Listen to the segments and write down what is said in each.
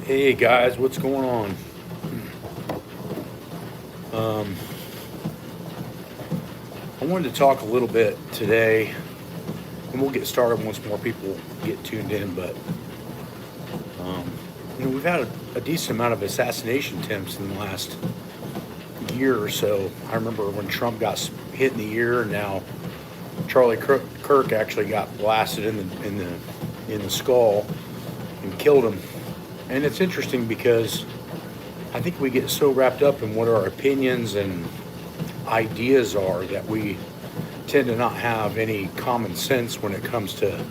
Hey guys, what's going on? I wanted to talk a little bit today, and we'll get started once more people get tuned in. But we've had a decent amount of assassination attempts in the last year or so. I remember when Trump got hit in the ear, and now Charlie Kirk actually got blasted in the skull and killed him. And it's interesting because I think we get so wrapped up in what our opinions and ideas are that we tend to not have any common sense when it comes to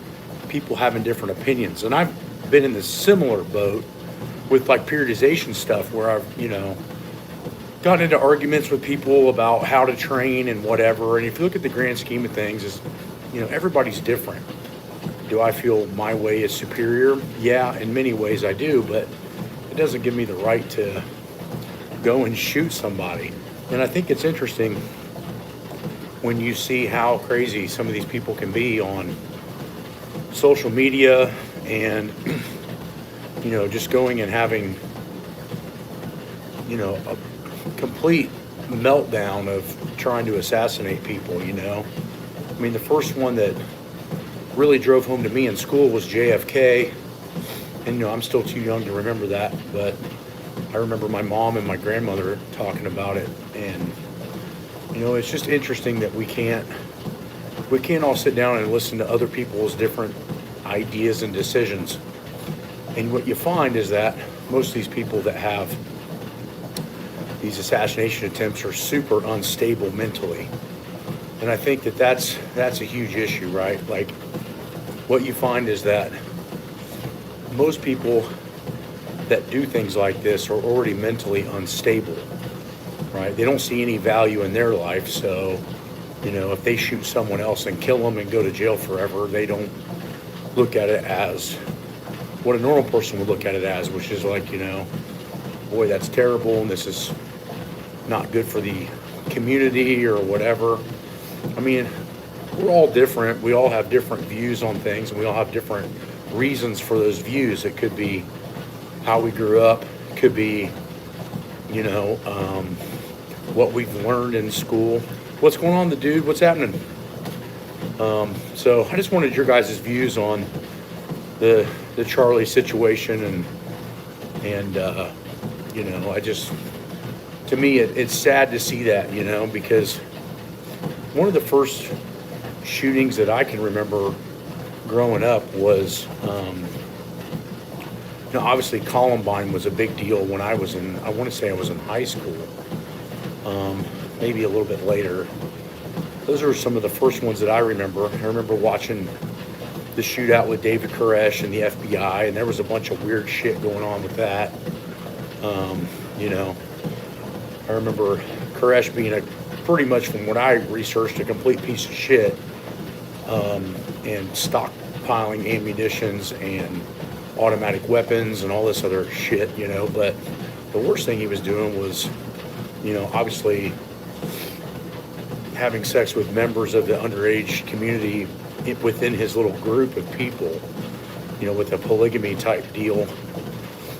people having different opinions. And I've been in this similar boat with like periodization stuff where I've, got into arguments with people about how to train and whatever. And if you look at the grand scheme of things, everybody's different. Do I feel my way is superior? Yeah, in many ways I do, but it doesn't give me the right to go and shoot somebody. And I think it's interesting when you see how crazy some of these people can be on social media and, just going and having, a complete meltdown of trying to assassinate people, I mean, the first one that really drove home to me in school was JFK. And, I'm still too young to remember that, but I remember my mom and my grandmother talking about it. And, it's just interesting that we can't all sit down and listen to other people's different ideas and decisions. And what you find is that most of these people that have these assassination attempts are super unstable mentally. And I think that's a huge issue, right? Like, what you find is that most people that do things like this are already mentally unstable, right? They don't see any value in their life. So, if they shoot someone else and kill them and go to jail forever, they don't look at it as what a normal person would look at it as, which is like, boy, that's terrible, and this is not good for the community or whatever. I mean, we're all different. We all have different views on things, and we all have different reasons for those views. It could be how we grew up. It could be, what we've learned in school. What's going on, the dude? What's happening? So I just wanted your guys' views on the Charlie situation, and to me, it's sad to see that, because one of the first shootings that I can remember growing up was, obviously Columbine was a big deal when I was in high school, maybe a little bit later. Those are some of the first ones that I remember. I remember watching the shootout with David Koresh and the FBI, and there was a bunch of weird shit going on with that. I remember Koresh being pretty much, from what I researched, a complete piece of shit, and stockpiling ammunitions and automatic weapons and all this other shit, but the worst thing he was doing was, obviously having sex with members of the underage community within his little group of people, with a polygamy type deal.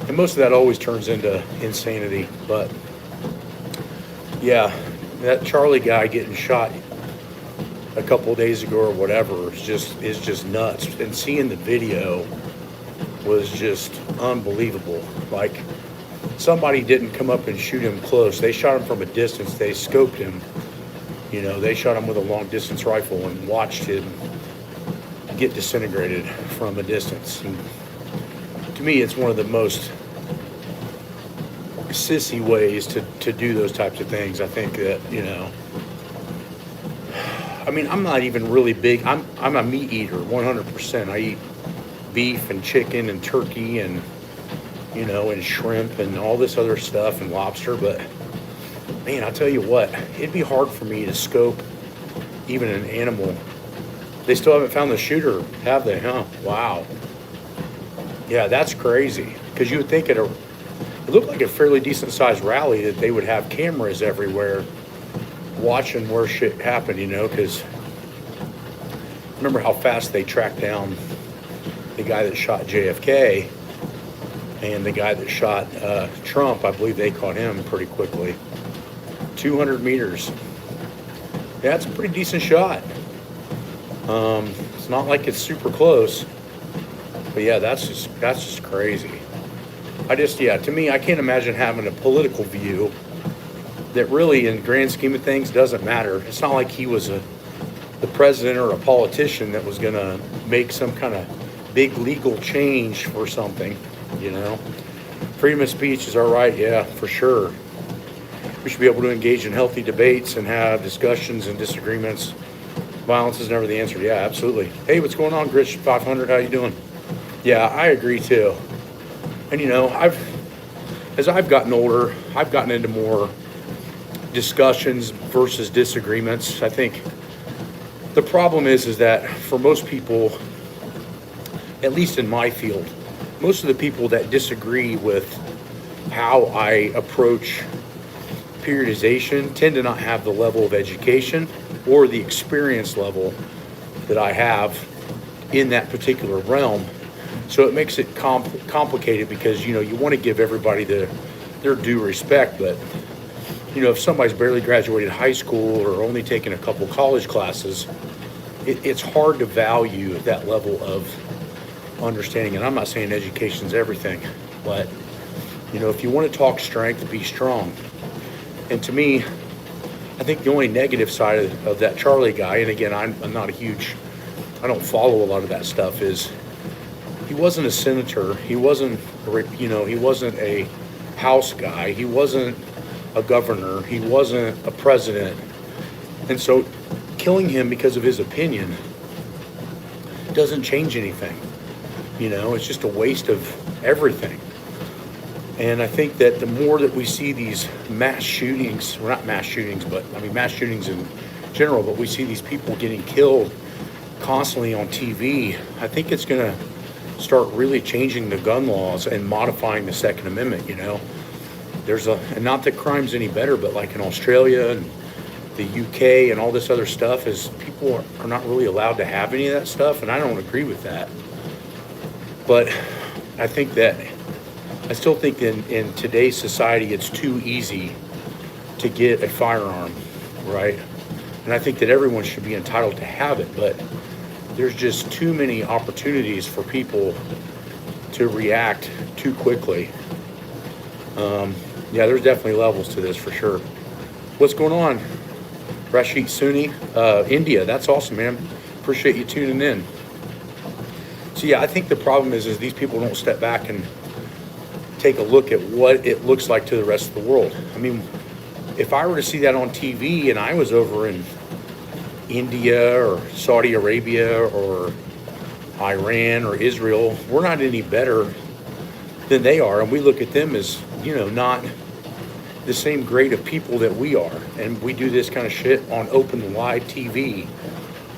And most of that always turns into insanity. But yeah, that Charlie guy getting shot a couple of days ago or whatever is just nuts. And seeing the video was just unbelievable. Like, somebody didn't come up and shoot him close. They shot him from a distance. They scoped him. They shot him with a long distance rifle and watched him get disintegrated from a distance. And to me, it's one of the most sissy ways to do those types of things. I think that, I mean, I'm not even really big. I'm a meat eater, 100%. I eat beef and chicken and turkey and, and shrimp and all this other stuff and lobster. But man, I'll tell you what, it'd be hard for me to scope even an animal. They still haven't found the shooter, have they, huh? Wow. Yeah, that's crazy. Because you would think it looked like a fairly decent sized rally that they would have cameras everywhere watching where shit happened, because remember how fast they tracked down the guy that shot JFK. And the guy that shot Trump, I believe they caught him pretty quickly. 200 meters. Yeah, it's a pretty decent shot. It's not like it's super close, but yeah, that's just crazy. To me, I can't imagine having a political view that really, in the grand scheme of things, doesn't matter. It's not like he was the president or a politician that was going to make some kind of big legal change for something, you know. Freedom of speech is our right, yeah, for sure. We should be able to engage in healthy debates and have discussions and disagreements. Violence is never the answer. Yeah, absolutely. Hey, what's going on, Gritch 500? How you doing? Yeah, I agree too. And you know, as I've gotten older, I've gotten into more discussions versus disagreements. I think the problem is that for most people, at least in my field, most of the people that disagree with how I approach periodization tend to not have the level of education or the experience level that I have in that particular realm. So it makes it complicated because, you know, you want to give everybody their due respect, but, you know, if somebody's barely graduated high school or only taken a couple college classes, it's hard to value that level of understanding. And I'm not saying education's everything, but, you know, if you want to talk strength, be strong. And to me, I think the only negative side of that Charlie guy, and again, I don't follow a lot of that stuff, is he wasn't a senator. He wasn't a House guy. He wasn't a governor. He wasn't a president. And so killing him because of his opinion doesn't change anything. You know, it's just a waste of everything. And I think that the more that we see these mass shootings, well, not mass shootings, but I mean mass shootings in general, but we see these people getting killed constantly on TV, I think it's going to start really changing the gun laws and modifying the Second Amendment, you know. And not that crime's any better, but like in Australia and the UK and all this other stuff, is people are not really allowed to have any of that stuff, and I don't agree with that. But I still think in today's society, it's too easy to get a firearm, right? And I think that everyone should be entitled to have it, but there's just too many opportunities for people to react too quickly. Yeah, there's definitely levels to this for sure. What's going on? Rashid Sunni, India, that's awesome, man. Appreciate you tuning in. So yeah, I think the problem is these people don't step back and take a look at what it looks like to the rest of the world. I mean, if I were to see that on TV and I was over in India or Saudi Arabia or Iran or Israel, we're not any better than they are. And we look at them as, you know, not the same grade of people that we are. And we do this kind of shit on open live TV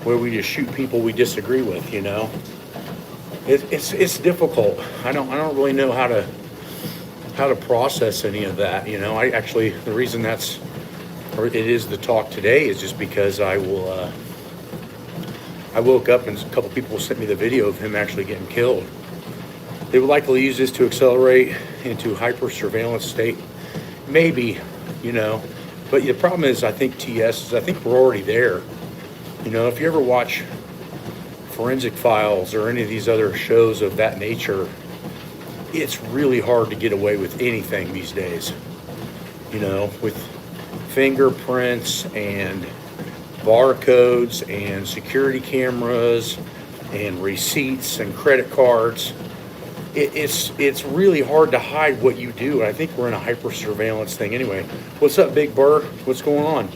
where we just shoot people we disagree with, you know. It's difficult. I don't really know how to process any of that, you know. The reason it is the talk today is just because I woke up and a couple people sent me the video of him actually getting killed. They would likely use this to accelerate into hyper surveillance state, maybe, you know. But the problem is, I think we're already there. You know, if you ever watch Forensic Files or any of these other shows of that nature, it's really hard to get away with anything these days, you know, with fingerprints and barcodes and security cameras and receipts and credit cards. It's really hard to hide what you do. And I think we're in a hyper surveillance thing anyway. What's up, Big Burr? What's going on?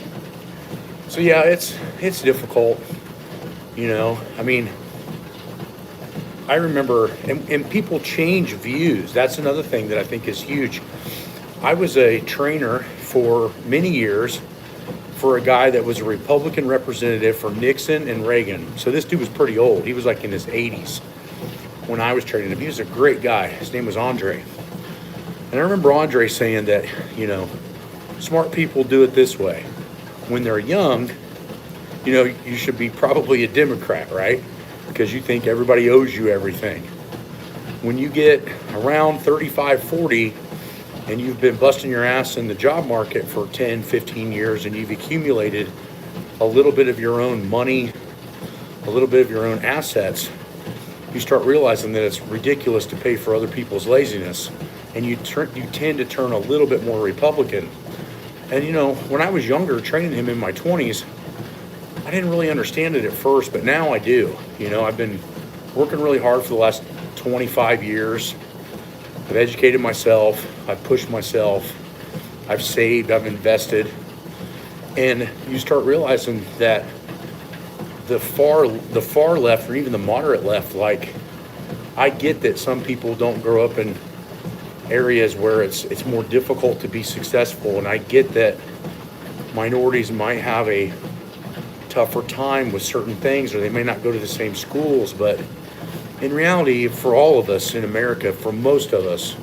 So yeah, it's difficult, you know. I mean, I remember, and people change views. That's another thing that I think is huge. I was a trainer for many years for a guy that was a Republican representative for Nixon and Reagan. So this dude was pretty old. He was like in his 80s when I was training him. He was a great guy. His name was Andre. And I remember Andre saying that, you know, smart people do it this way. When they're young, you know, you should be probably a Democrat, right? Because you think everybody owes you everything. when you get around 35, 40, and you've been busting your ass in the job market for 10, 15 years, and you've accumulated a little bit of your own money, a little bit of your own assets, you start realizing that it's ridiculous to pay for other people's laziness, and you tend to turn a little bit more Republican. And when I was younger, training him in my 20s, I didn't really understand it at first, but now I do. I've been working really hard for the last 25 years. I've educated myself, I've pushed myself, I've saved, I've invested, and you start realizing that the far left, or even the moderate left, like, I get that some people don't grow up in areas where it's more difficult to be successful, and I get that minorities might have a tougher time with certain things, or they may not go to the same schools, but in reality, for all of us in America, for most of us,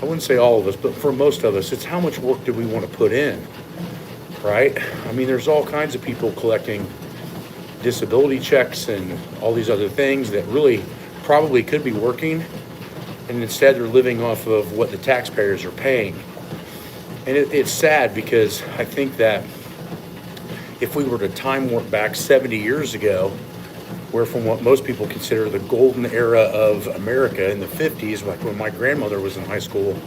I wouldn't say all of us, but for most of us, it's how much work do we want to put in, right? I mean, there's all kinds of people collecting disability checks and all these other things that really probably could be working, and instead they're living off of what the taxpayers are paying. And it's sad, because I think that if we were to time warp back 70 years ago, where from what most people consider the golden era of America in the 50s, like when my grandmother was in high school,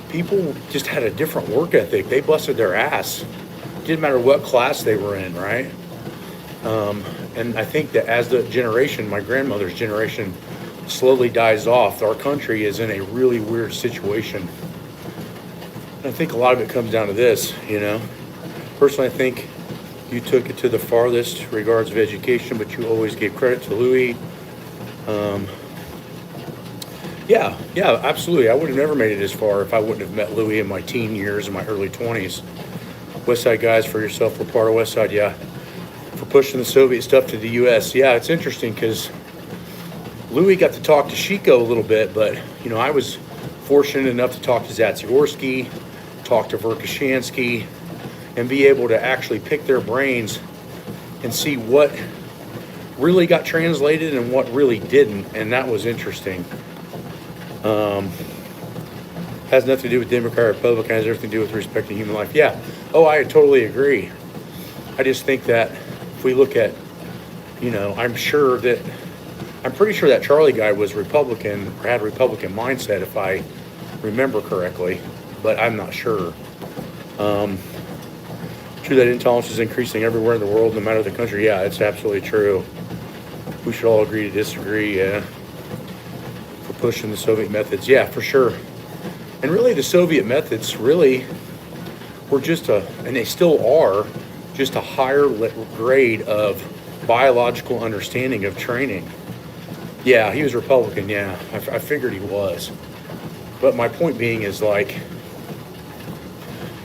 people just had a different work ethic. They busted their ass. Didn't matter what class they were in, right? And I think that as the generation, my grandmother's generation, slowly dies off, our country is in a really weird situation. And I think a lot of it comes down to this, Personally, I think you took it to the farthest regards of education, but you always gave credit to Louis. Yeah, absolutely. I would have never made it as far if I wouldn't have met Louis in my teen years, in my early 20s. Westside guys, for yourself, we're part of Westside, yeah. For pushing the Soviet stuff to the U.S. Yeah, it's interesting, because Louis got to talk to Chico a little bit, but, I was fortunate enough to talk to Zatsiorski, talk to Verkhoshansky, and be able to actually pick their brains and see what really got translated and what really didn't, and that was interesting. Has nothing to do with Democrat or Republican, has everything to do with respecting human life. Yeah, I totally agree. I just think that if we look at, I'm pretty sure that Charlie guy was Republican, or had Republican mindset, if I remember correctly, but I'm not sure. True that intolerance is increasing everywhere in the world, no matter the country. Yeah, it's absolutely true. We should all agree to disagree, yeah. For pushing the Soviet methods, yeah, for sure. And really, the Soviet methods really were and they still are, just a higher grade of biological understanding of training. Yeah, he was Republican, yeah. I figured he was. But my point being is,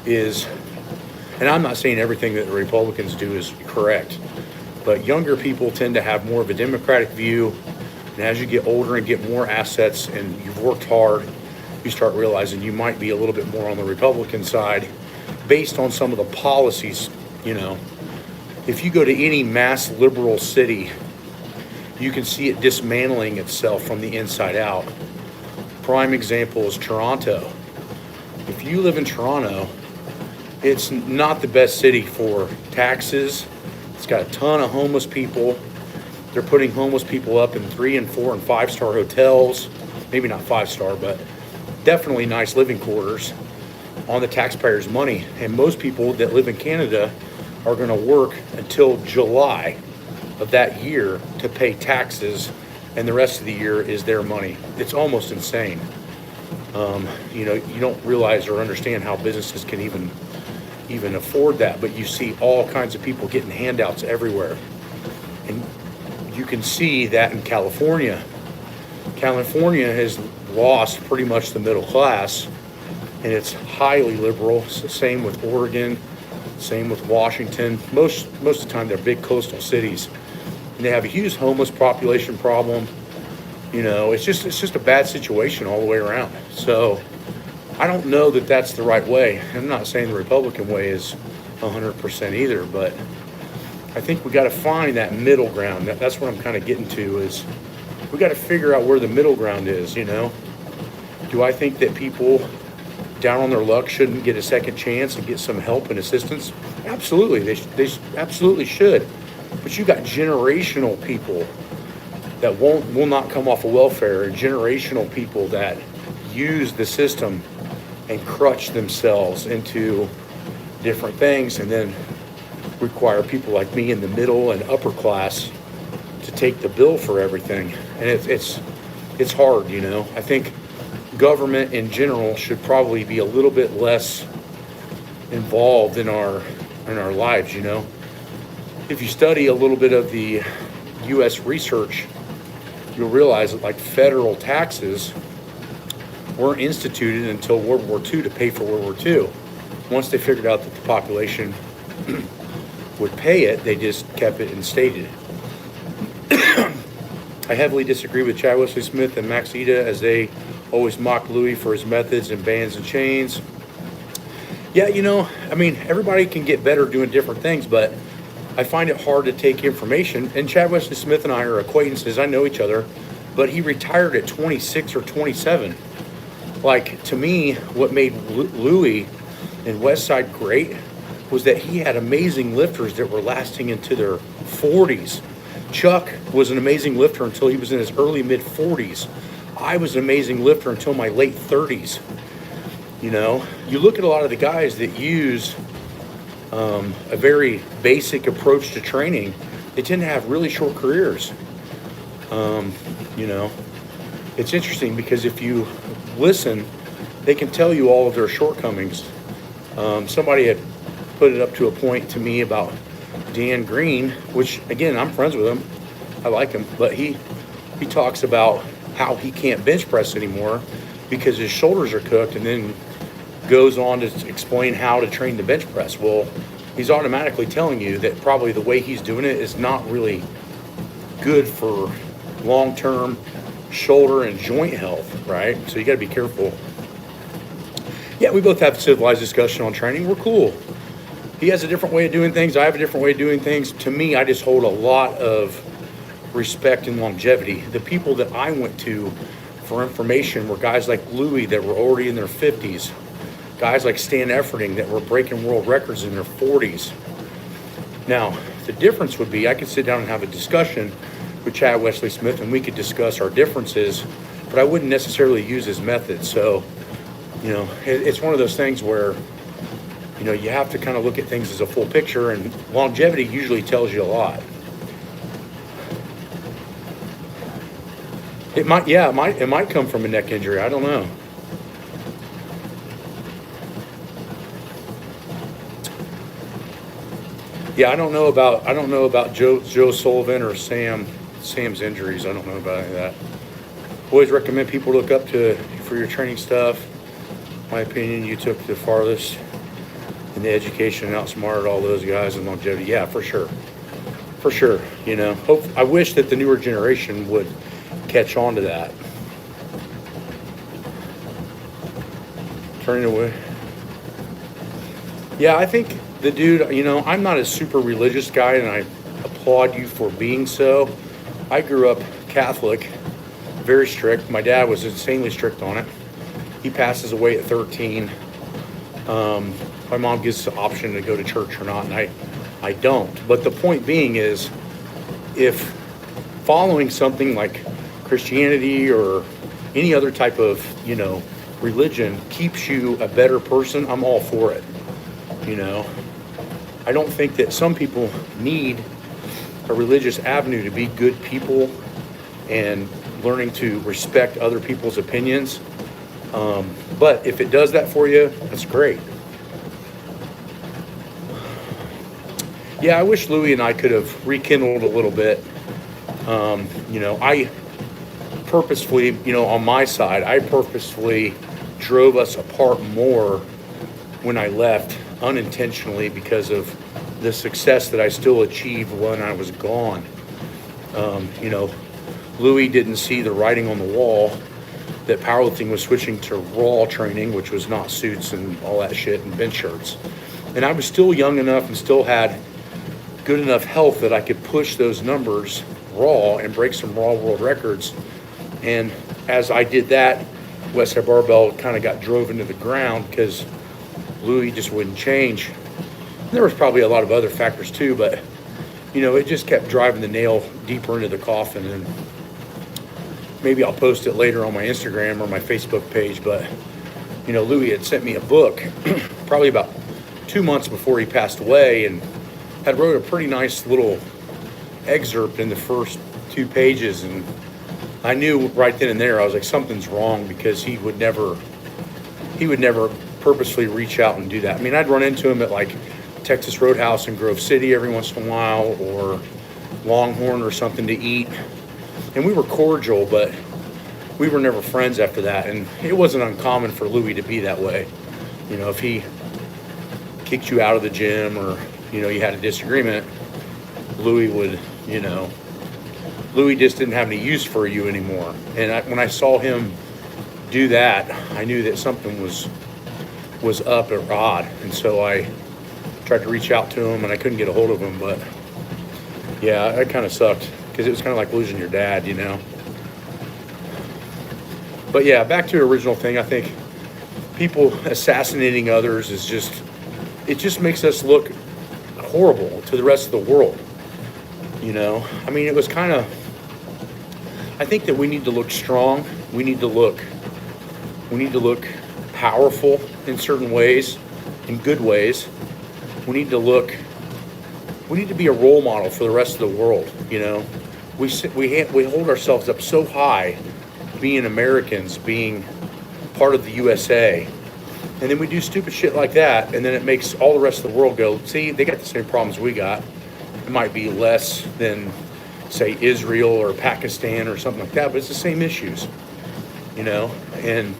and I'm not saying everything that the Republicans do is correct, but younger people tend to have more of a democratic view, and as you get older and get more assets and you've worked hard, you start realizing you might be a little bit more on the Republican side based on some of the policies. If you go to any mass liberal city, you can see it dismantling itself from the inside out. Prime example is Toronto. If you live in Toronto, it's not the best city for taxes. It's got a ton of homeless people. They're putting homeless people up in 3 and 4 and 5-star hotels. Maybe not 5-star, but definitely nice living quarters on the taxpayers' money. And most people that live in Canada are going to work until July of that year to pay taxes, and the rest of the year is their money. It's almost insane. You don't realize or understand how businesses can even afford that, but you see all kinds of people getting handouts everywhere. And you can see that in California. California has lost pretty much the middle class, and it's highly liberal. Same with Oregon, same with Washington. Most of the time they're big coastal cities, and they have a huge homeless population problem. It's just a bad situation all the way around. So I don't know that that's the right way. I'm not saying the Republican way is 100% either, but I think we got to find that middle ground. That's what I'm kind of getting to is, We got to figure out where the middle ground is, you know? Do I think that people down on their luck shouldn't get a second chance and get some help and assistance? Absolutely, they absolutely should. But you got generational people that will not come off of welfare, and generational people that use the system and crutch themselves into different things, and then require people like me in the middle and upper class to take the bill for everything. And it's hard, you know. I think government in general should probably be a little bit less involved in our lives, you know. If you study a little bit of the U.S. research, you'll realize that like federal taxes weren't instituted until World War II to pay for World War II. Once they figured out that the population would pay it, they just kept it instated. I heavily disagree with Chad Wesley Smith and Max Ida as they always mock Louis for his methods and bands and chains. Yeah, you know, I mean, everybody can get better doing different things, but I find it hard to take information. And Chad Wesley Smith and I are acquaintances. I know each other, but he retired at 26 or 27. Like, to me, what made Louis and Westside great was that he had amazing lifters that were lasting into their 40s. Chuck was an amazing lifter until he was in his early mid 40s. I was an amazing lifter until my late 30s. You know, you look at a lot of the guys that use a very basic approach to training, they tend to have really short careers. You know, it's interesting because if you listen, they can tell you all of their shortcomings. Somebody had put it up to a point to me about Dan Green, which again, I'm friends with him. I like him, but he talks about how he can't bench press anymore because his shoulders are cooked, and then goes on to explain how to train the bench press. Well, he's automatically telling you that probably the way he's doing it is not really good for long-term shoulder and joint health, right? So you got to be careful. Yeah, we both have a civilized discussion on training. We're cool. He has a different way of doing things. I have a different way of doing things. To me, I just hold a lot of respect and longevity. The people that I went to for information were guys like Louis that were already in their 50s. Guys like Stan Efferding that were breaking world records in their 40s. Now, the difference would be I could sit down and have a discussion with Chad Wesley Smith and we could discuss our differences, but I wouldn't necessarily use his methods. So, you know, it's one of those things where, you know, you have to kind of look at things as a full picture, and longevity usually tells you a lot. It might come from a neck injury. I don't know. Yeah, I don't know about Joe Sullivan or Sam's injuries. I don't know about any of that. Always recommend people look up to for your training stuff. In my opinion, you took the farthest in the education and outsmarted all those guys in longevity. Yeah, for sure. You know, I wish that the newer generation would catch on to that. Turning away. Yeah, I think the dude, you know, I'm not a super religious guy, and I applaud you for being so. I grew up Catholic, very strict. My dad was insanely strict on it. He passes away at 13. My mom gives the option to go to church or not, and I don't. But the point being is, if following something like Christianity or any other type of, you know, religion keeps you a better person, I'm all for it. You know, I don't think that some people need a religious avenue to be good people and learning to respect other people's opinions. But if it does that for you, that's great. Yeah, I wish Louis and I could have rekindled a little bit. You know, I purposefully, you know, on my side, I purposefully drove us apart more when I left, unintentionally, because of the success that I still achieved when I was gone. You know, Louis didn't see the writing on the wall that powerlifting was switching to raw training, which was not suits and all that shit and bench shirts. And I was still young enough and still had good enough health that I could push those numbers raw and break some raw world records. And as I did that, Westside Barbell kind of got drove into the ground because Louis just wouldn't change. And there was probably a lot of other factors too, but it just kept driving the nail deeper into the coffin. And maybe I'll post it later on my Instagram or my Facebook page, but Louis had sent me a book probably about 2 months before he passed away, and had wrote a pretty nice little excerpt in the first 2 pages. And I knew right then and there, I was like, something's wrong, because he would never purposely reach out and do that. I mean, I'd run into him at like Texas Roadhouse in Grove City every once in a while, or Longhorn or something to eat. And we were cordial, but we were never friends after that. And it wasn't uncommon for Louis to be that way. If he kicked you out of the gym, or, you had a disagreement, Louis would, Louis just didn't have any use for you anymore. And when I saw him do that, I knew that something was up or odd. And so I tried to reach out to him, and I couldn't get a hold of him. But yeah, it kind of sucked, because it was kind of like losing your dad, But yeah, back to the original thing. I think people assassinating others it just makes us look horrible to the rest of the world. I mean, it was kind of, I think that we need to look strong. We need to look powerful in certain ways, in good ways. We need to be a role model for the rest of the world. We hold ourselves up so high, being Americans, being part of the USA, and then we do stupid shit like that, and then it makes all the rest of the world go, see, they got the same problems we got. It might be less than, say, Israel or Pakistan or something like that, but it's the same issues, and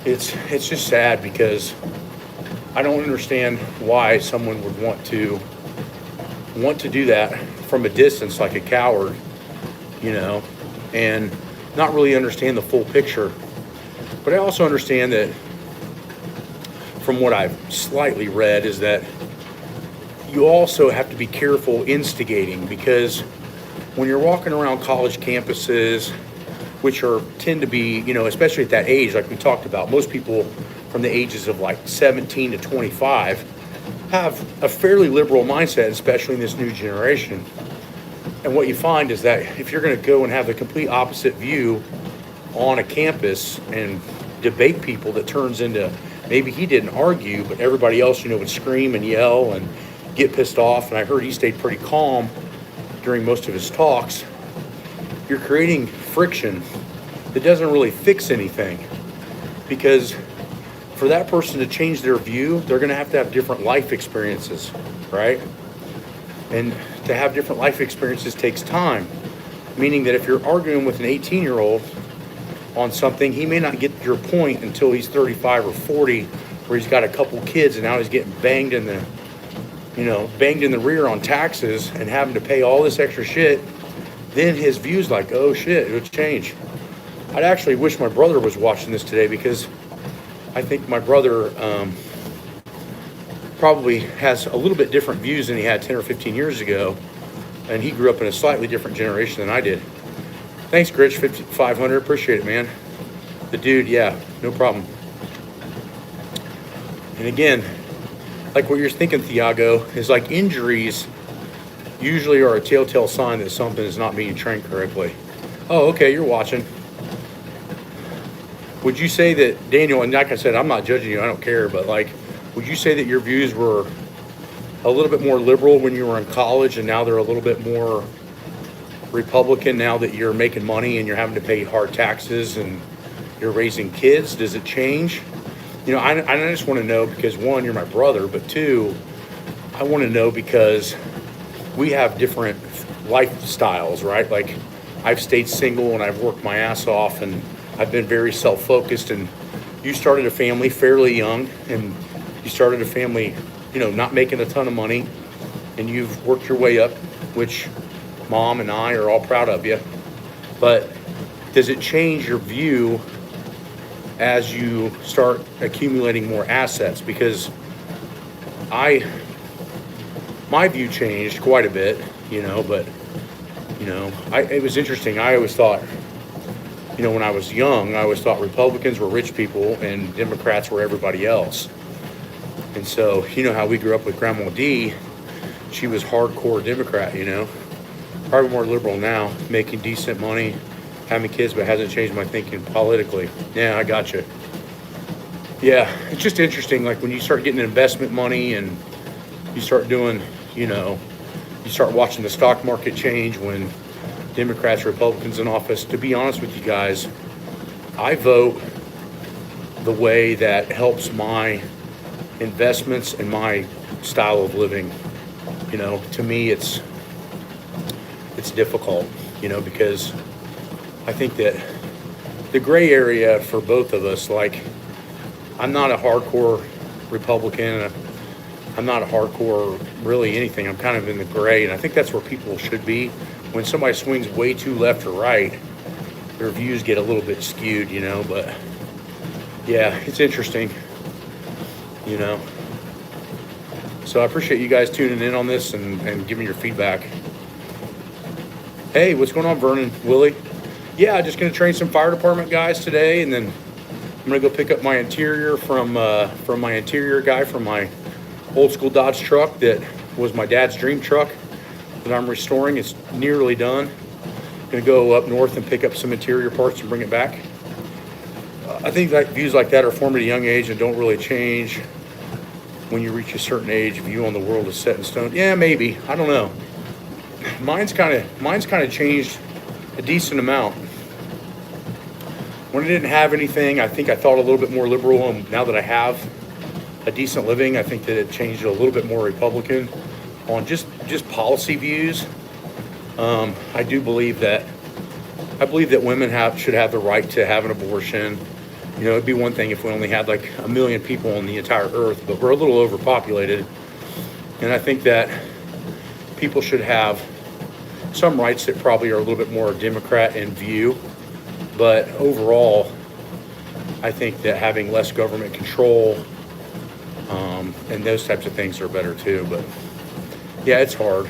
it's just sad, because I don't understand why someone would want to do that from a distance, like a coward, and not really understand the full picture. But I also understand that, from what I've slightly read, is that you also have to be careful instigating, because when you're walking around college campuses, which tend to be, especially at that age, like we talked about, most people from the ages of like 17 to 25 have a fairly liberal mindset, especially in this new generation. And what you find is that if you're going to go and have the complete opposite view on a campus and debate people, that turns into, maybe he didn't argue, but everybody else, would scream and yell and get pissed off. And I heard he stayed pretty calm during most of his talks. You're creating friction that doesn't really fix anything, because for that person to change their view, they're going to have different life experiences, right? And to have different life experiences takes time, meaning that if you're arguing with an 18-year-old on something, he may not get your point until he's 35 or 40, where he's got a couple kids and now he's getting banged in the rear on taxes and having to pay all this extra shit. Then his view's like, oh shit, it'll change. I'd actually wish my brother was watching this today, because I think my brother probably has a little bit different views than he had 10 or 15 years ago, and he grew up in a slightly different generation than I did. Thanks, Gritch, 500, appreciate it, man. The dude, yeah, no problem. And again, like what you're thinking, Thiago, is like injuries usually are a telltale sign that something is not being trained correctly. Oh, okay, you're watching. Would you say that, Daniel, and like I said, I'm not judging you, I don't care, but like, would you say that your views were a little bit more liberal when you were in college, and now they're a little bit more Republican now that you're making money and you're having to pay hard taxes and you're raising kids? Does it change? I just want to know, because one, you're my brother, but two, I want to know because we have different lifestyles, right? Like, I've stayed single and I've worked my ass off, and I've been very self-focused, and you started a family fairly young, and you started a family, not making a ton of money, and you've worked your way up, which Mom and I are all proud of you. But does it change your view as you start accumulating more assets? Because my view changed quite a bit, but It was interesting. I always thought, when I was young, I always thought Republicans were rich people and Democrats were everybody else. And so, how we grew up with Grandma D, she was hardcore Democrat, probably more liberal now, making decent money, having kids, but hasn't changed my thinking politically. Yeah, I gotcha. Yeah, it's just interesting, like when you start getting investment money and you start doing, you start watching the stock market change when Democrats, Republicans in office. To be honest with you guys, I vote the way that helps my investments and my style of living. To me, it's difficult, because I think that the gray area for both of us, like, I'm not a hardcore Republican. I'm not a hardcore really anything. I'm kind of in the gray, and I think that's where people should be. When somebody swings way too left or right, their views get a little bit skewed, but yeah, it's interesting, So I appreciate you guys tuning in on this and giving your feedback. Hey, what's going on, Vernon? Willie? Yeah, just going to train some fire department guys today, and then I'm going to go pick up my interior from my interior guy from my old school Dodge truck that was my dad's dream truck that I'm restoring. It's nearly done. I'm going to go up north and pick up some interior parts and bring it back. I think that views like that are formed at a young age and don't really change when you reach a certain age. View on the world is set in stone. Yeah, maybe. I don't know. Mine's kind of changed a decent amount. When I didn't have anything, I think I thought a little bit more liberal, and now that I have a decent living, I think that it changed a little bit more Republican on just policy views. I believe that women should have the right to have an abortion. It'd be one thing if we only had like 1 million people on the entire earth, but we're a little overpopulated. And I think that people should have some rights that probably are a little bit more Democrat in view. But overall, I think that having less government control and those types of things are better too. But yeah, it's hard.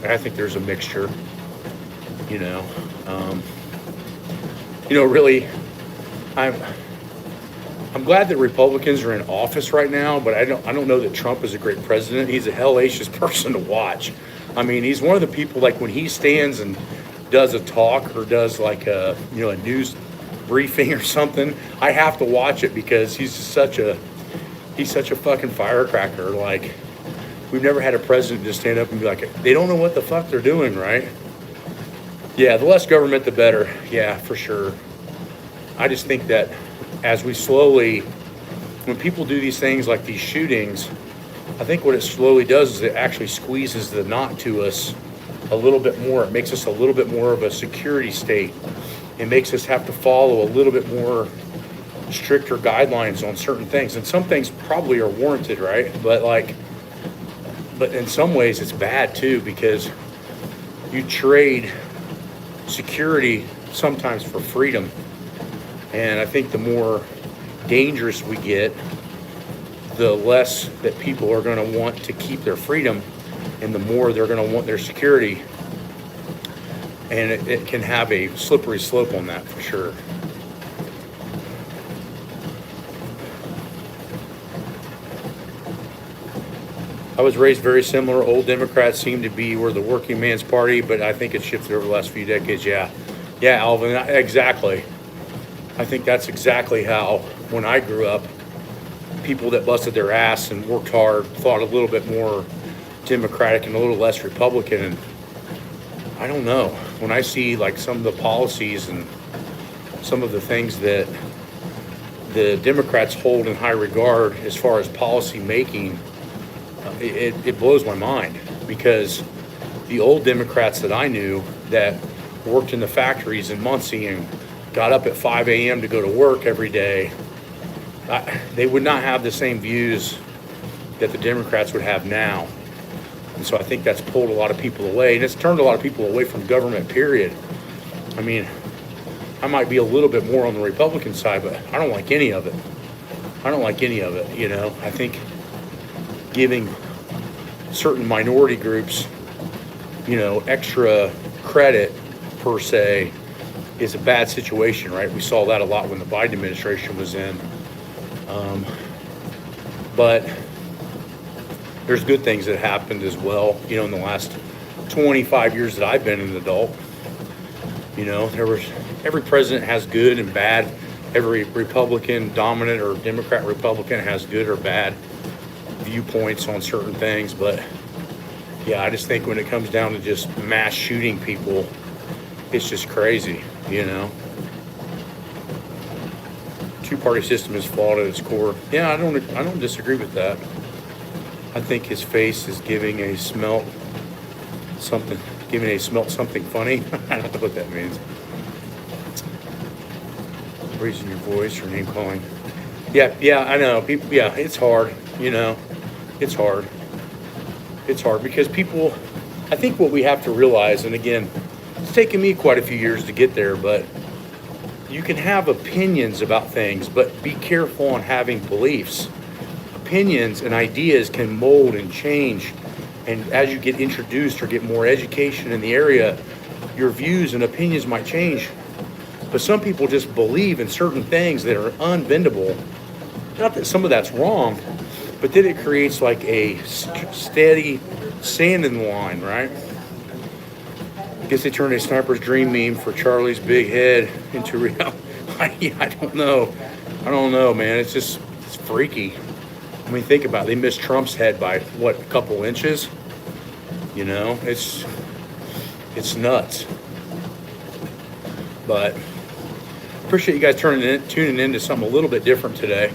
I think there's a mixture, really, I'm glad that Republicans are in office right now, but I don't know that Trump is a great president. He's a hellacious person to watch. I mean, he's one of the people, like when he stands and does a talk or does like a news briefing or something, I have to watch it because he's such a fucking firecracker. Like, we've never had a president just stand up and be like, they don't know what the fuck they're doing, right? Yeah, the less government, the better. Yeah, for sure. I just think that as we slowly, when people do these things like these shootings, I think what it slowly does is it actually squeezes the knot to us a little bit more. It makes us a little bit more of a security state. It makes us have to follow a little bit more stricter guidelines on certain things. And some things probably are warranted, right? But in some ways it's bad too, because you trade security sometimes for freedom. And I think the more dangerous we get, the less that people are going to want to keep their freedom, and the more they're going to want their security. And it can have a slippery slope on that for sure. I was raised very similar. Old Democrats seem to be were the working man's party, but I think it shifted over the last few decades. Yeah, Alvin, exactly. I think that's exactly how, when I grew up, people that busted their ass and worked hard thought a little bit more Democratic and a little less Republican. And I don't know. When I see like some of the policies and some of the things that the Democrats hold in high regard as far as policy making, it blows my mind, because the old Democrats that I knew that worked in the factories in Muncie and got up at 5 a.m. to go to work every day, they would not have the same views that the Democrats would have now. And so I think that's pulled a lot of people away, and it's turned a lot of people away from government, period. I mean, I might be a little bit more on the Republican side, but I don't like any of it. I think giving certain minority groups, extra credit per se is a bad situation, right? We saw that a lot when the Biden administration was in. But there's good things that happened as well, you know, in the last 25 years that I've been an adult. You know, every president has good and bad. Every Republican dominant or Democrat Republican has good or bad viewpoints on certain things. But yeah, I just think when it comes down to just mass shooting people, it's just crazy, you know. Two-party system is flawed at its core. Yeah, I don't disagree with that. I think his face is giving a smelt something funny. I don't know what that means. Raising your voice or name calling. Yeah, I know. People, yeah, it's hard, you know. It's hard. It's hard because people, I think what we have to realize, and again, it's taken me quite a few years to get there, but you can have opinions about things, but be careful on having beliefs. Opinions and ideas can mold and change, and as you get introduced or get more education in the area, your views and opinions might change. But some people just believe in certain things that are unbendable. Not that some of that's wrong, but then it creates like a steady sand in the line, right? I guess they turned a sniper's dream meme for Charlie's big head into reality. I don't know, man. It's freaky. I mean, think about it. They missed Trump's head by, what, a couple inches? You know, it's nuts. But appreciate you guys tuning in to something a little bit different today.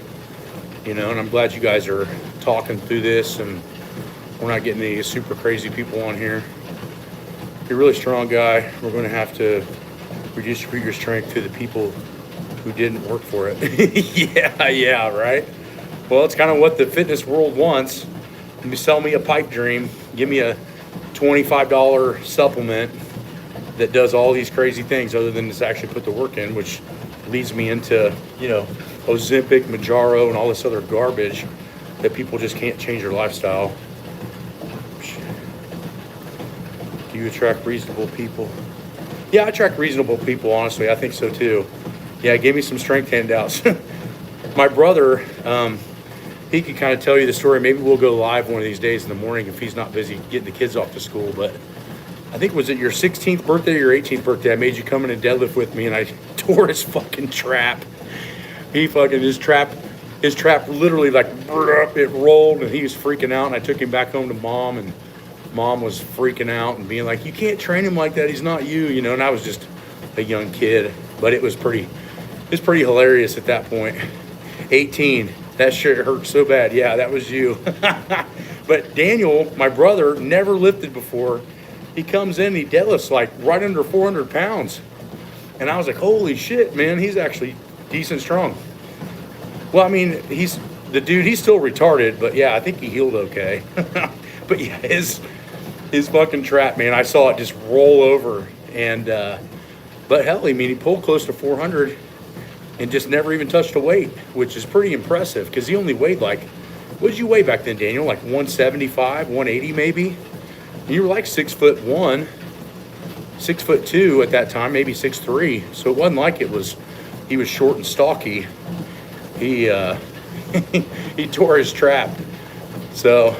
You know, and I'm glad you guys are talking through this and we're not getting any super crazy people on here. You're a really strong guy. We're going to have to redistribute your strength to the people who didn't work for it. yeah, right? Well, it's kind of what the fitness world wants. You sell me a pipe dream, give me a $25 supplement that does all these crazy things other than just actually put the work in, which leads me into, you know, Ozempic, Manjaro, and all this other garbage that people just can't change their lifestyle. Do you attract reasonable people? Yeah, I attract reasonable people, honestly. I think so too. Yeah, give me some strength handouts. My brother, he could kind of tell you the story. Maybe we'll go live one of these days in the morning if he's not busy getting the kids off to school. But I think, was it your 16th birthday or your 18th birthday? I made you come in and deadlift with me, and I tore his fucking trap. His trap literally like it rolled, and he was freaking out. And I took him back home to mom, and mom was freaking out and being like, "You can't train him like that. He's not you, you know." And I was just a young kid, but it was pretty hilarious at that point. 18, that shit hurt so bad. Yeah, that was you. But Daniel, my brother, never lifted before. He comes in, he deadlifts like right under 400 pounds. And I was like, holy shit, man, he's actually decent strong. Well, I mean, he's still retarded, but yeah, I think he healed okay. But yeah, his fucking trap, man, I saw it just roll over. And, but hell, I mean, he pulled close to 400 and just never even touched a weight, which is pretty impressive because he only weighed like, what did you weigh back then, Daniel? Like 175, 180 maybe? And you were like 6'1", 6'2" at that time, maybe 6'3". So it wasn't like he was short and stocky. He he tore his trap. So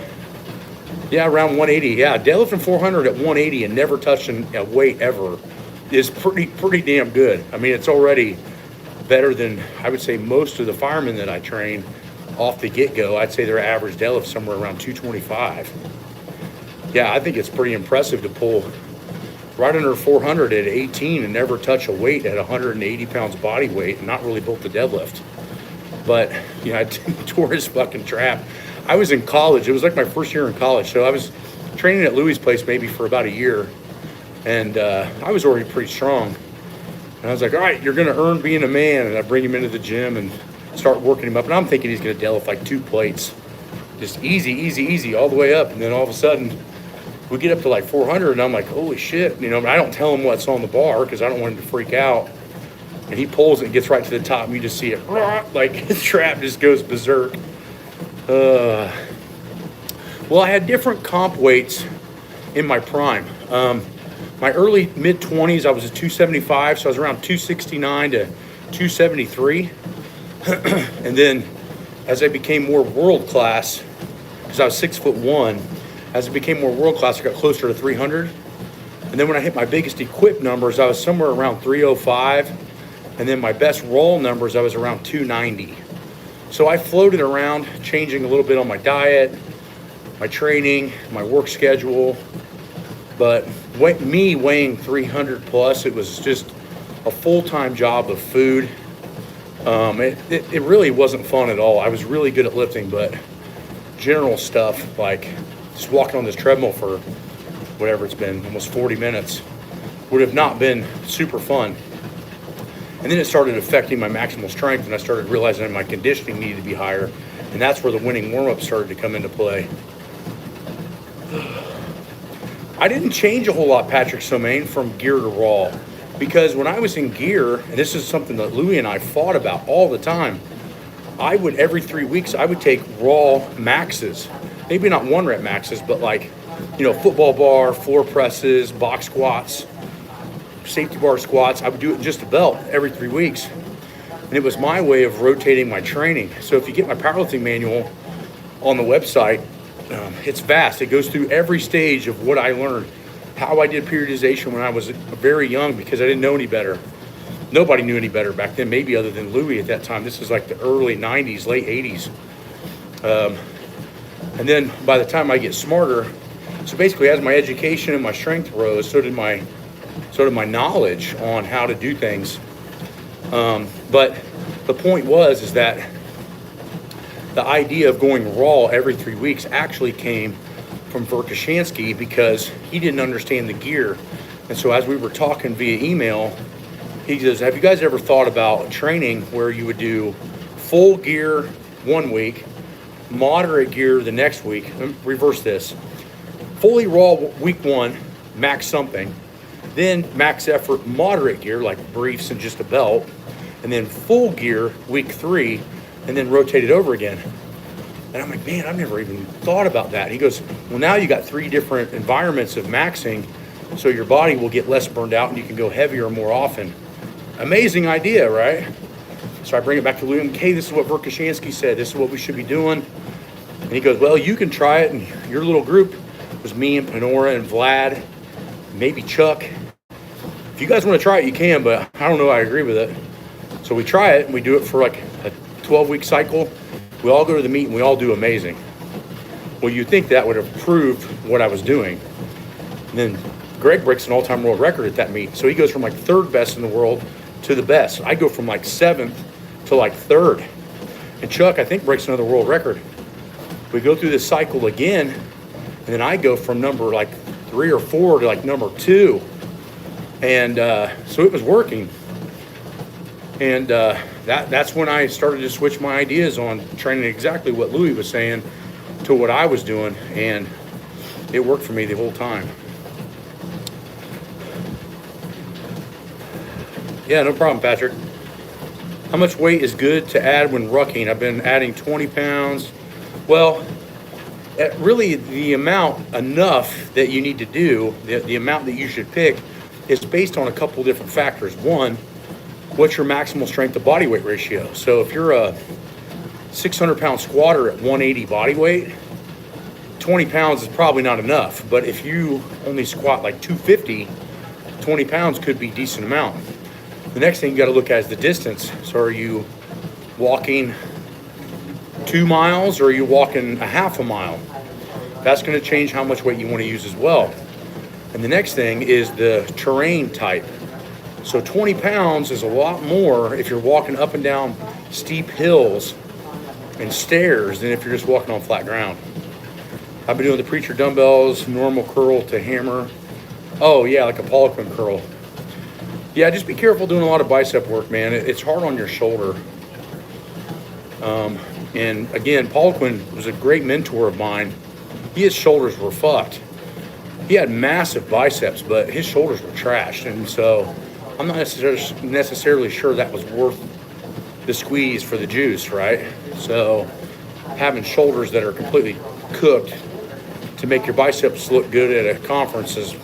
yeah, around 180. Yeah, deadlifting 400 at 180 and never touching a weight ever is pretty damn good. I mean, it's already better than, I would say, most of the firemen that I train off the get-go. I'd say their average deadlift somewhere around 225. Yeah, I think it's pretty impressive to pull right under 400 at 18 and never touch a weight at 180 pounds body weight and not really built the deadlift. But, you know, I tore his fucking trap. I was in college. It was like my first year in college. So I was training at Louis' place maybe for about a year. And I was already pretty strong. And I was like, all right, you're going to earn being a man. And I bring him into the gym and start working him up. And I'm thinking he's going to deadlift like 2 plates. Just easy, all the way up. And then all of a sudden, we get up to like 400. And I'm like, holy shit. You know, I don't tell him what's on the bar because I don't want him to freak out. And he pulls it and gets right to the top. And you just see it, like his trap just goes berserk. Well, I had different comp weights in my prime. my early mid-20s, I was at 275, so I was around 269 to 273. And then as I became more world class, because I was 6'1", as I became more world class, I got closer to 300. And then when I hit my biggest equip numbers, I was somewhere around 305. And then my best raw numbers, I was around 290. So I floated around, changing a little bit on my diet, my training, my work schedule. But me weighing 300 plus, it was just a full-time job of food. It really wasn't fun at all. I was really good at lifting, but general stuff like just walking on this treadmill for whatever it's been, almost 40 minutes, would have not been super fun. And then it started affecting my maximal strength, and I started realizing that my conditioning needed to be higher, and that's where the winning warm-up started to come into play. I didn't change a whole lot, Patrick Somain, from gear to raw, because when I was in gear, and this is something that Louie and I fought about all the time, I would, every 3 weeks, I would take raw maxes. Maybe not 1 rep maxes, but like, football bar, floor presses, box squats, safety bar squats. I would do it in just a belt every 3 weeks. And it was my way of rotating my training. So if you get my powerlifting manual on the website, it's vast. It goes through every stage of what I learned, how I did periodization when I was very young, because I didn't know any better. Nobody knew any better back then, maybe other than Louie at that time. This was like the early 90s, late 80s. And then by the time I get smarter, so basically as my education and my strength rose, so did my knowledge on how to do things. But the point is that the idea of going raw every 3 weeks actually came from Verkhoshansky, because he didn't understand the gear. And so as we were talking via email, he says, have you guys ever thought about training where you would do full gear 1 week, moderate gear the next week? Reverse this. Fully raw week 1, max something, then max effort moderate gear like briefs and just a belt, and then full gear week 3, and then rotate it over again. And I'm like, man, I've never even thought about that. He goes, well, now you got 3 different environments of maxing, so your body will get less burned out and you can go heavier more often. Amazing idea, right? So I bring it back to Louie. Hey, this is what Verkhoshansky said. This is what we should be doing. And he goes, well, you can try it. And your little group was me and Panora and Vlad, maybe Chuck. If you guys want to try it, you can, but I don't know I agree with it. So we try it, and we do it for like a 12-week cycle. We all go to the meet, and we all do amazing. Well, you'd think that would have proved what I was doing. And then Greg breaks an all-time world record at that meet. So he goes from like 3rd best in the world to the best. I go from like 7th to like 3rd. And Chuck, I think, breaks another world record. We go through this cycle again, and then I go from number like 3 or 4 to like number 2. And so it was working. And that's when I started to switch my ideas on training exactly what Louie was saying to what I was doing. And it worked for me the whole time. Yeah, no problem, Patrick. How much weight is good to add when rucking? I've been adding 20 pounds. Well, really the amount enough that you need to do, the amount that you should pick, is based on a couple different factors. One, what's your maximal strength to body weight ratio? So if you're a 600-pound squatter at 180 body weight, 20 pounds is probably not enough. But if you only squat like 250, 20 pounds could be a decent amount. The next thing you got to look at is the distance. So are you walking 2 miles, or are you walking a half a mile? That's going to change how much weight you want to use as well. And the next thing is the terrain type. So 20 pounds is a lot more if you're walking up and down steep hills and stairs than if you're just walking on flat ground. I've been doing the preacher dumbbells, normal curl to hammer. Oh yeah, like a Poliquin curl. Yeah, just be careful doing a lot of bicep work, man. It's hard on your shoulder. And again, Poliquin was a great mentor of mine. His shoulders were fucked. He had massive biceps, but his shoulders were trashed. And so I'm not necessarily sure that was worth the squeeze for the juice, right? So having shoulders that are completely cooked to make your biceps look good at a conference is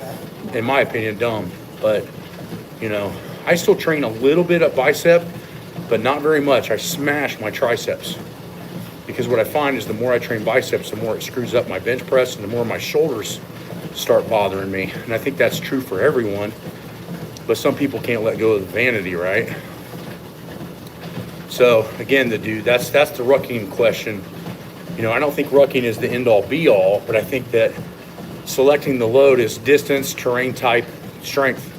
in my opinion, dumb. But, you know, I still train a little bit of bicep, but not very much. I smash my triceps. Because what I find is the more I train biceps, the more it screws up my bench press and the more my shoulders start bothering me. And I think that's true for everyone. But some people can't let go of the vanity, right? So again, that's the rucking question. You know, I don't think rucking is the end all be all, but I think that selecting the load is distance, terrain type, strength.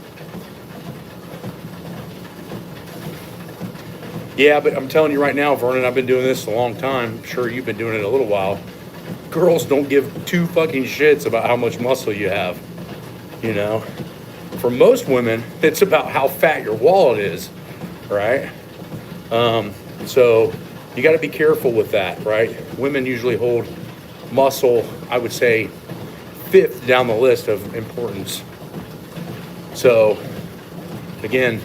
Yeah, but I'm telling you right now, Vernon, I've been doing this a long time. I'm sure you've been doing it a little while. Girls don't give two fucking shits about how much muscle you have. You know, for most women, it's about how fat your wallet is, right? So you got to be careful with that, right? Women usually hold muscle, I would say, 5th down the list of importance. So again,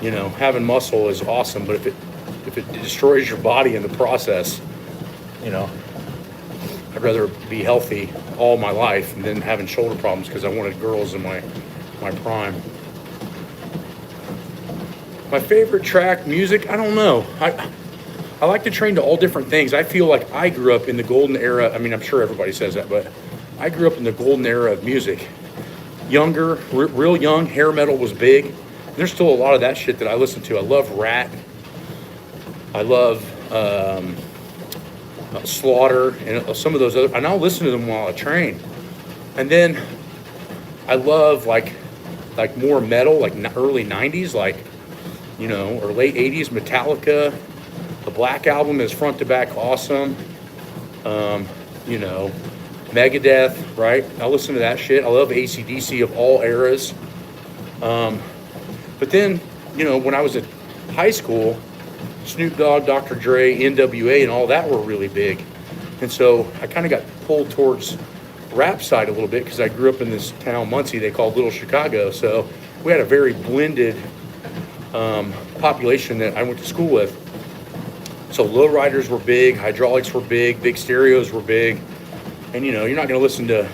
you know, having muscle is awesome, but if it destroys your body in the process, you know, I'd rather be healthy all my life than having shoulder problems because I wanted girls in my prime. My favorite track, music, I don't know. I like to train to all different things. I feel like I grew up in the golden era. I mean, I'm sure everybody says that, but I grew up in the golden era of music. Younger, real young, hair metal was big. There's still a lot of that shit that I listen to. I love Rat. I love Slaughter and some of those other, and I'll listen to them while I train. And then I love like more metal, like early 90s, like, you know, or late 80s, Metallica. The Black Album is front to back awesome. You know, Megadeth, right? I listen to that shit. I love AC/DC of all eras. But then, you know, when I was at high school, Snoop Dogg, Dr. Dre, NWA, and all that were really big. And so I kind of got pulled towards rap side a little bit because I grew up in this town, Muncie, they called Little Chicago. So we had a very blended population that I went to school with. So lowriders were big, hydraulics were big stereos were big. And, you know, you're not going to listen to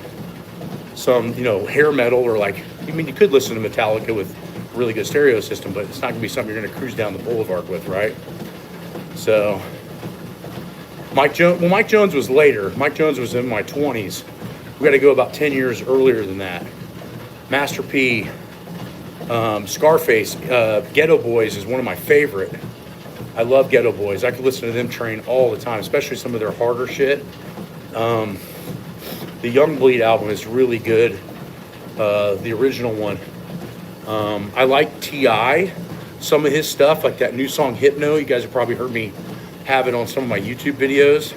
some, you know, hair metal or like, I mean, you could listen to Metallica with a really good stereo system, but it's not going to be something you're going to cruise down the boulevard with, right? So Mike Jones was later. Mike Jones was in my 20s. We got to go about 10 years earlier than that. Master P, Scarface, Ghetto Boys is one of my favorite. I love Ghetto Boys. I could listen to them train all the time, especially some of their harder shit. The Young Bleed album is really good. The original one. I like T.I. Some of his stuff, like that new song Hypno. You guys have probably heard me have it on some of my YouTube videos.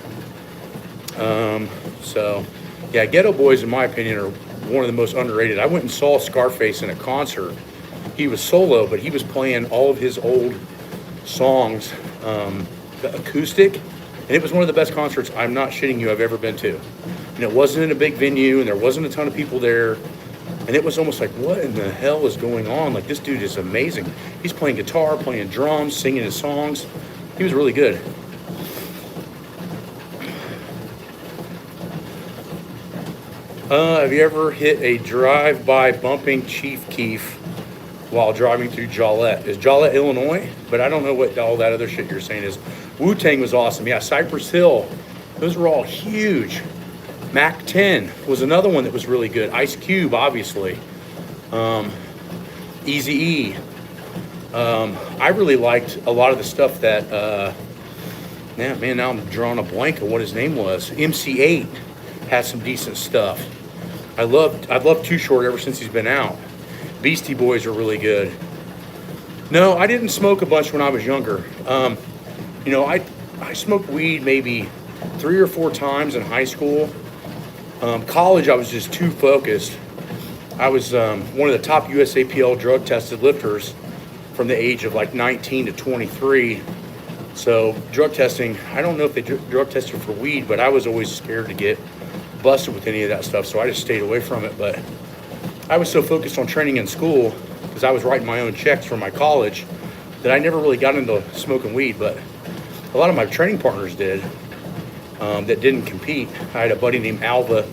So, yeah, Ghetto Boys, in my opinion, are one of the most underrated. I went and saw Scarface in a concert. He was solo, but he was playing all of his old songs, the acoustic, and it was one of the best concerts, I'm not shitting you, I've ever been to. And it wasn't in a big venue, and there wasn't a ton of people there. And it was almost like, what in the hell is going on? Like, this dude is amazing. He's playing guitar, playing drums, singing his songs. He was really good. Have you ever hit a drive-by bumping Chief Keef while driving through Joliet? Is Joliet, Illinois? But I don't know what all that other shit you're saying is. Wu-Tang was awesome. Yeah, Cypress Hill. Those were all huge. Mac 10 was another one that was really good. Ice Cube, obviously. Eazy-E. I really liked a lot of the stuff that, man, now I'm drawing a blank of what his name was. MC8 had some decent stuff. I've loved Too Short ever since he's been out. Beastie Boys are really good. No, I didn't smoke a bunch when I was younger. You know, I smoked weed maybe 3 or 4 times in high school. College, I was just too focused. I was one of the top USAPL drug tested lifters from the age of like 19 to 23. So drug testing, I don't know if they drug tested for weed, but I was always scared to get busted with any of that stuff. So I just stayed away from it. But I was so focused on training in school because I was writing my own checks for my college that I never really got into smoking weed. But a lot of my training partners did. That didn't compete. I had a buddy named Alva,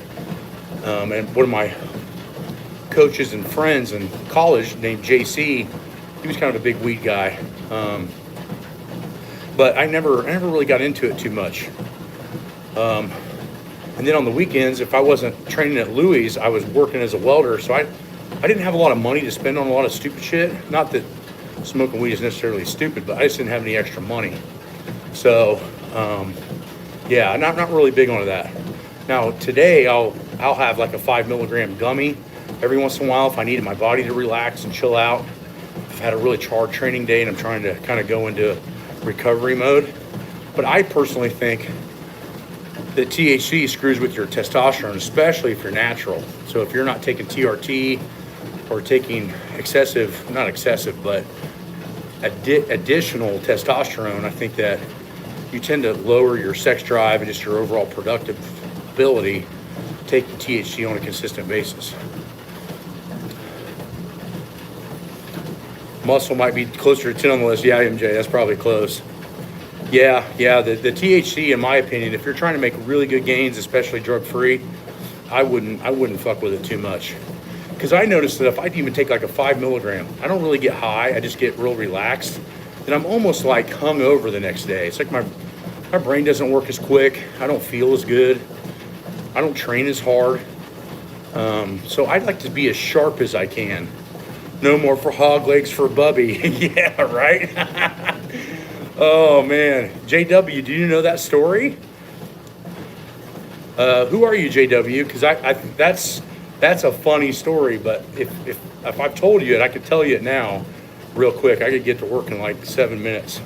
and one of my coaches and friends in college named JC. He was kind of a big weed guy. But I never really got into it too much. And then on the weekends, if I wasn't training at Louis, I was working as a welder. So I didn't have a lot of money to spend on a lot of stupid shit. Not that smoking weed is necessarily stupid, but I just didn't have any extra money. So, yeah, not really big on that. Now today, I'll have like a 5 milligram gummy every once in a while if I needed my body to relax and chill out. If I've had a really hard training day and I'm trying to kind of go into recovery mode. But I personally think that THC screws with your testosterone, especially if you're natural. So if you're not taking TRT or taking not excessive, but additional testosterone, I think that you tend to lower your sex drive and just your overall productive ability taking THC on a consistent basis. Muscle might be closer to 10 on the list. Yeah, MJ, that's probably close. Yeah, the THC, in my opinion, if you're trying to make really good gains, especially drug-free, I wouldn't fuck with it too much. Because I noticed that if I even take like a 5 milligram, I don't really get high, I just get real relaxed. And I'm almost like hungover the next day. It's like my brain doesn't work as quick, I don't feel as good, I don't train as hard. So I'd like to be as sharp as I can. No more for hog legs for Bubby. Yeah, right? Oh man, JW, do you know that story? Who are you, JW? Because that's a funny story. But if I've told you it, I could tell you it now, real quick. I could get to work in like 7 minutes.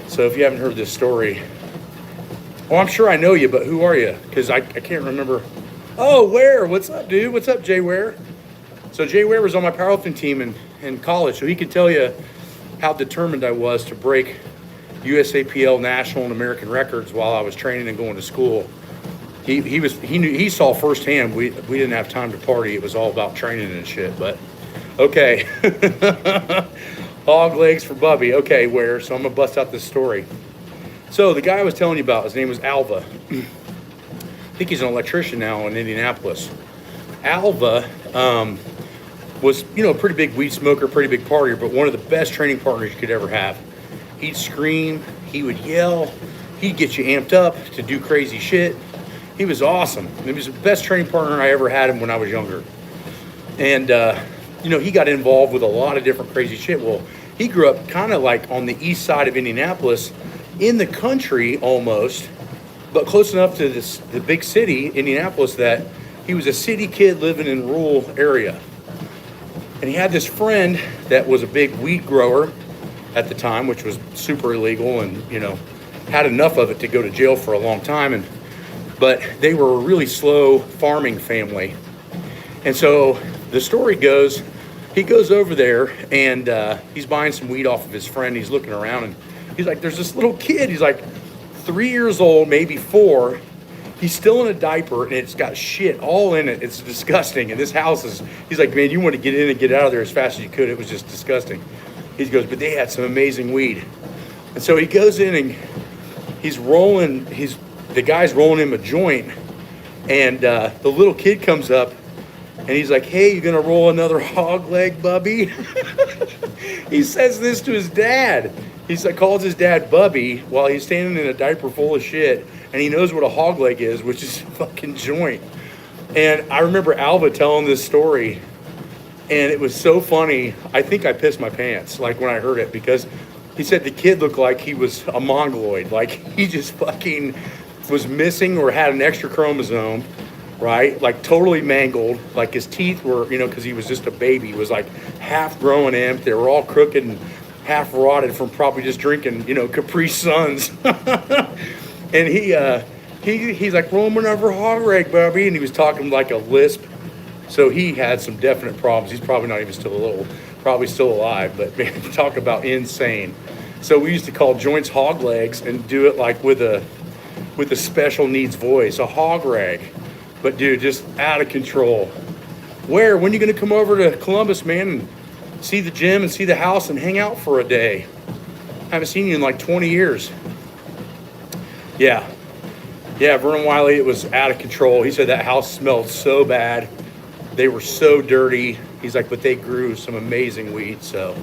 So if you haven't heard this story, well, I'm sure I know you, but who are you? Because I can't remember. Oh, Ware, what's up, dude? What's up, Jay Ware? So Jay Ware was on my powerlifting team in college, so he could tell you how determined I was to break USAPL national and American records while I was training and going to school. He saw firsthand we didn't have time to party. It was all about training and shit. But okay, hog legs for Bubby. Okay, Ware. So I'm gonna bust out this story. So the guy I was telling you about, his name was Alva. I think he's an electrician now in Indianapolis. Alva was, a pretty big weed smoker, pretty big partier, but one of the best training partners you could ever have. He'd scream, he would yell, he'd get you amped up to do crazy shit. He was awesome. He was the best training partner I ever had him when I was younger. And, he got involved with a lot of different crazy shit. Well, he grew up kind of like on the east side of Indianapolis, in the country almost, but close enough to the big city, Indianapolis, that he was a city kid living in a rural area. And he had this friend that was a big weed grower at the time, which was super illegal and, had enough of it to go to jail for a long time. But they were a really slow farming family. And so the story goes, he goes over there and he's buying some weed off of his friend. He's looking around and he's like, there's this little kid. He's like 3 years old, maybe 4. He's still in a diaper and it's got shit all in it. It's disgusting. And this house he's like, man, you want to get in and get out of there as fast as you could. It was just disgusting. He goes, but they had some amazing weed. And so he goes in and the guy's rolling him a joint. And the little kid comes up and he's like, hey, you gonna roll another hog leg, Bubby? He says this to his dad. He's like, calls his dad Bubby while he's standing in a diaper full of shit. And he knows what a hog leg is, which is a fucking joint. And I remember Alva telling this story, and it was so funny. I think I pissed my pants, like when I heard it, because he said the kid looked like he was a mongoloid. Like he just fucking was missing or had an extra chromosome, right? Like totally mangled. Like his teeth were, because he was just a baby, was like half growing in. They were all crooked and half rotted from probably just drinking, Capri Suns. And he's like, roll him another hog leg, Bubby. And he was talking like a lisp. So he had some definite problems. He's probably not even probably still alive, but man, talk about insane. So we used to call joints hog legs and do it like with a special needs voice, a hog rag. But dude, just out of control. When are you gonna come over to Columbus, man, and see the gym and see the house and hang out for a day? I haven't seen you in like 20 years. Yeah, Vernon Wiley, it was out of control. He said that house smelled so bad. They were so dirty. He's like, but they grew some amazing weed. So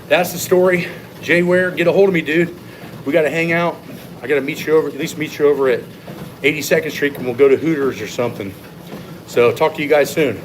that's the story. Jay Ware, get a hold of me, dude. We got to hang out. I got to meet you over at 82nd Street, and we'll go to Hooters or something. So talk to you guys soon.